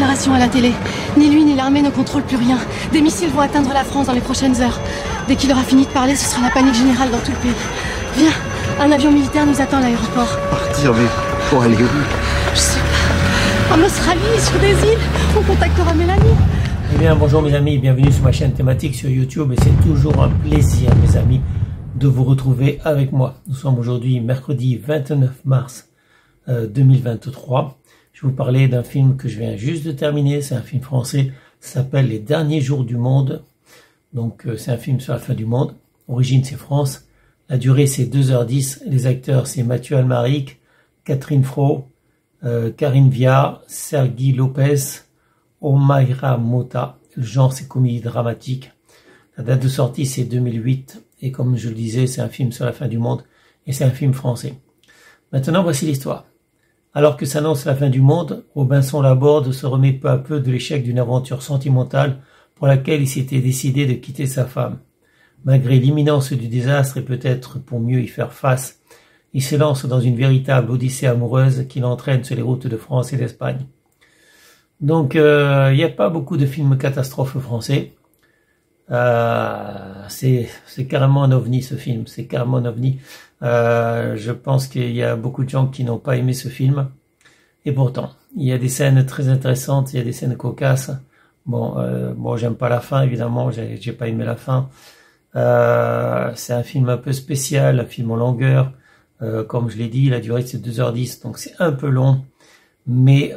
déclaration à la télé. Ni lui ni l'armée ne contrôlent plus rien. Des missiles vont atteindre la France dans les prochaines heures. Dès qu'il aura fini de parler, ce sera la panique générale dans tout le pays. Viens, un avion militaire nous attend à l'aéroport. Partir, mais pour aller où? Je sais pas. En Australie, sur des îles. On contactera Mélanie. Eh bien, bonjour mes amis, bienvenue sur ma chaîne thématique sur YouTube. Et c'est toujours un plaisir, mes amis, de vous retrouver avec moi. Nous sommes aujourd'hui mercredi 29 mars 2023. Je vais vous parler d'un film que je viens juste de terminer. C'est un film français, ça s'appelle Les Derniers Jours du Monde. Donc c'est un film sur la fin du monde. Origine c'est France. La durée c'est 2h10. Les acteurs c'est Mathieu Amalric, Catherine Fro, Karine Viard, Sergi Lopez, Omaira Mota. Le genre c'est comédie dramatique. La date de sortie c'est 2008. Et comme je le disais, c'est un film sur la fin du monde. Et c'est un film français. Maintenant voici l'histoire. Alors que s'annonce la fin du monde, Robinson Laborde se remet peu à peu de l'échec d'une aventure sentimentale pour laquelle il s'était décidé de quitter sa femme. Malgré l'imminence du désastre et peut-être pour mieux y faire face, il se lance dans une véritable odyssée amoureuse qui l'entraîne sur les routes de France et d'Espagne. Donc il n'y a pas beaucoup de films catastrophes français. C'est carrément un ovni ce film, c'est carrément un ovni. Je pense qu'il y a beaucoup de gens qui n'ont pas aimé ce film. Et pourtant, il y a des scènes très intéressantes, il y a des scènes cocasses. Bon, j'aime pas la fin, évidemment, j'ai pas aimé la fin. C'est un film un peu spécial, un film en longueur. Comme je l'ai dit, la durée c'est 2h10, donc c'est un peu long. Mais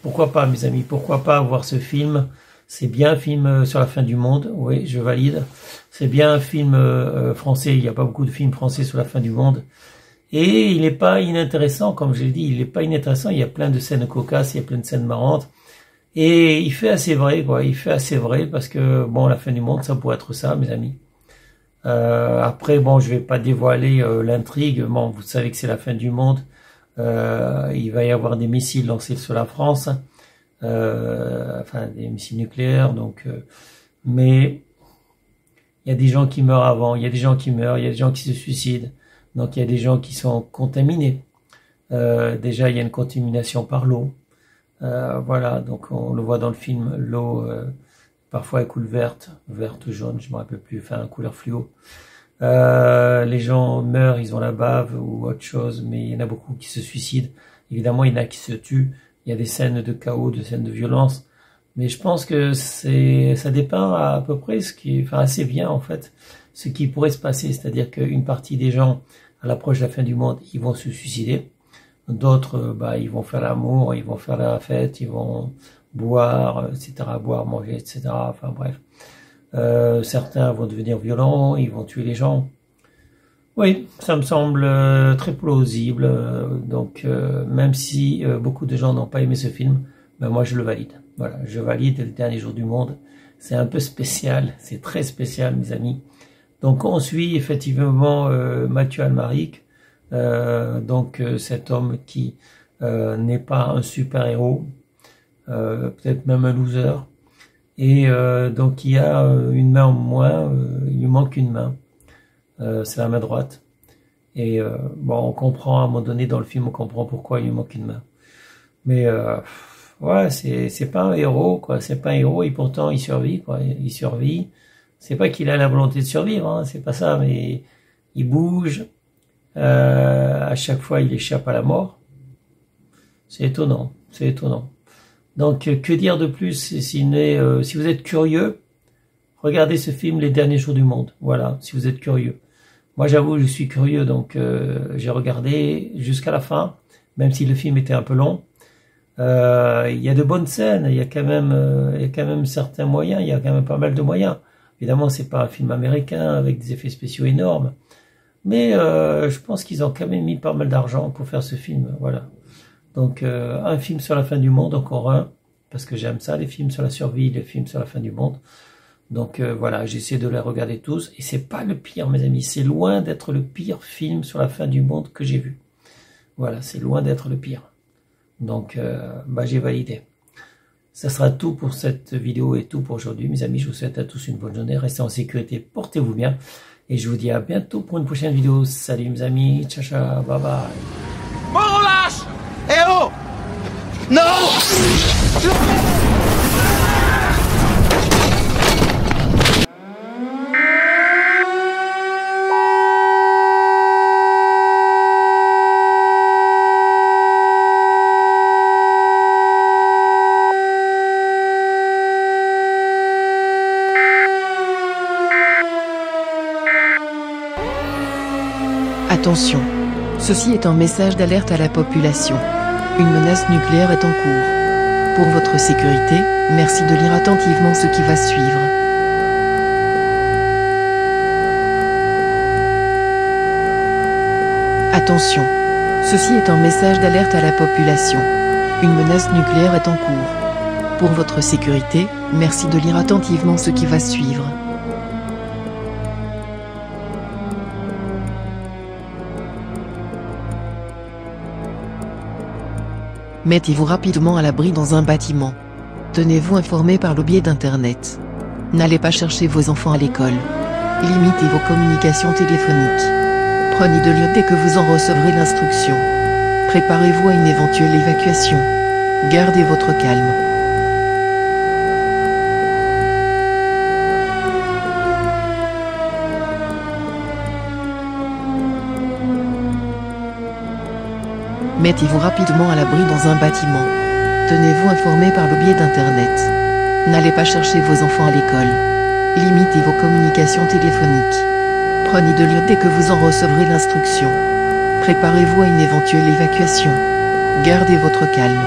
pourquoi pas, mes amis, pourquoi pas voir ce film? C'est bien un film sur la fin du monde, oui, je valide. C'est bien un film français, il n'y a pas beaucoup de films français sur la fin du monde. Et il n'est pas inintéressant, comme je l'ai dit, il n'est pas inintéressant, il y a plein de scènes cocasses, il y a plein de scènes marrantes. Et il fait assez vrai, quoi, il fait assez vrai, parce que, bon, la fin du monde, ça pourrait être ça, mes amis. Après, bon, je vais pas dévoiler l'intrigue, bon, vous savez que c'est la fin du monde. Il va y avoir des missiles lancés sur la France. Enfin des missiles nucléaires, donc mais il y a des gens qui meurent avant, il y a des gens qui meurent, il y a des gens qui se suicident, donc il y a des gens qui sont contaminés. Déjà il y a une contamination par l'eau, voilà, donc on le voit dans le film, l'eau parfois elle coule verte, jaune, je me rappelle plus, enfin couleur fluo. Les gens meurent, ils ont la bave ou autre chose, mais il y en a beaucoup qui se suicident. Évidemment il y en a qui se tuent. Il y a des scènes de chaos, des scènes de violence, mais je pense que ça dépeint à peu près assez bien en fait, ce qui pourrait se passer, c'est-à-dire qu'une partie des gens à l'approche de la fin du monde, ils vont se suicider, d'autres, ils vont faire l'amour, ils vont faire la fête, ils vont boire, etc., boire, manger, etc. Enfin bref, certains vont devenir violents, ils vont tuer les gens. Oui, ça me semble très plausible, donc même si beaucoup de gens n'ont pas aimé ce film, ben moi je le valide. Voilà, je valide Les Derniers Jours du Monde. C'est un peu spécial, c'est très spécial mes amis. Donc on suit effectivement Mathieu Amalric, donc cet homme qui n'est pas un super-héros, peut-être même un loser, et donc il a une main en moins, il lui manque une main. C'est la main droite. Et on comprend à un moment donné dans le film, on comprend pourquoi il lui manque une main. Mais ouais, c'est pas un héros, quoi. C'est pas un héros et pourtant il survit, quoi. Il survit. C'est pas qu'il a la volonté de survivre, hein, c'est pas ça, mais il bouge. À chaque fois, il échappe à la mort. C'est étonnant, c'est étonnant. Donc, que dire de plus si vous êtes curieux, regardez ce film Les Derniers Jours du Monde. Voilà, si vous êtes curieux. Moi, j'avoue, je suis curieux, donc j'ai regardé jusqu'à la fin, même si le film était un peu long. Il y a de bonnes scènes, il y a quand même certains moyens, il y a quand même pas mal de moyens. Évidemment, c'est pas un film américain avec des effets spéciaux énormes, mais je pense qu'ils ont quand même mis pas mal d'argent pour faire ce film. Voilà. Donc, un film sur la fin du monde, encore un, parce que j'aime ça, les films sur la survie, les films sur la fin du monde. Donc voilà, j'essaie de les regarder tous, et c'est pas le pire mes amis, c'est loin d'être le pire film sur la fin du monde que j'ai vu. Voilà, c'est loin d'être le pire. Donc j'ai validé. Ça sera tout pour cette vidéo et tout pour aujourd'hui mes amis, je vous souhaite à tous une bonne journée, restez en sécurité, portez-vous bien, et je vous dis à bientôt pour une prochaine vidéo. Salut mes amis, ciao ciao, bye bye. Bon relâche. Eh oh. Non. Attention. Ceci est un message d'alerte à la population. Une menace nucléaire est en cours. Pour votre sécurité, merci de lire attentivement ce qui va suivre. Attention. Ceci est un message d'alerte à la population. Une menace nucléaire est en cours. Pour votre sécurité, merci de lire attentivement ce qui va suivre. Mettez-vous rapidement à l'abri dans un bâtiment. Tenez-vous informé par le biais d'Internet. N'allez pas chercher vos enfants à l'école. Limitez vos communications téléphoniques. Prenez de l'eau dès que vous en recevrez l'instruction. Préparez-vous à une éventuelle évacuation. Gardez votre calme. Mettez-vous rapidement à l'abri dans un bâtiment. Tenez-vous informé par le biais d'Internet. N'allez pas chercher vos enfants à l'école. Limitez vos communications téléphoniques. Prenez de l'eau dès que vous en recevrez l'instruction. Préparez-vous à une éventuelle évacuation. Gardez votre calme.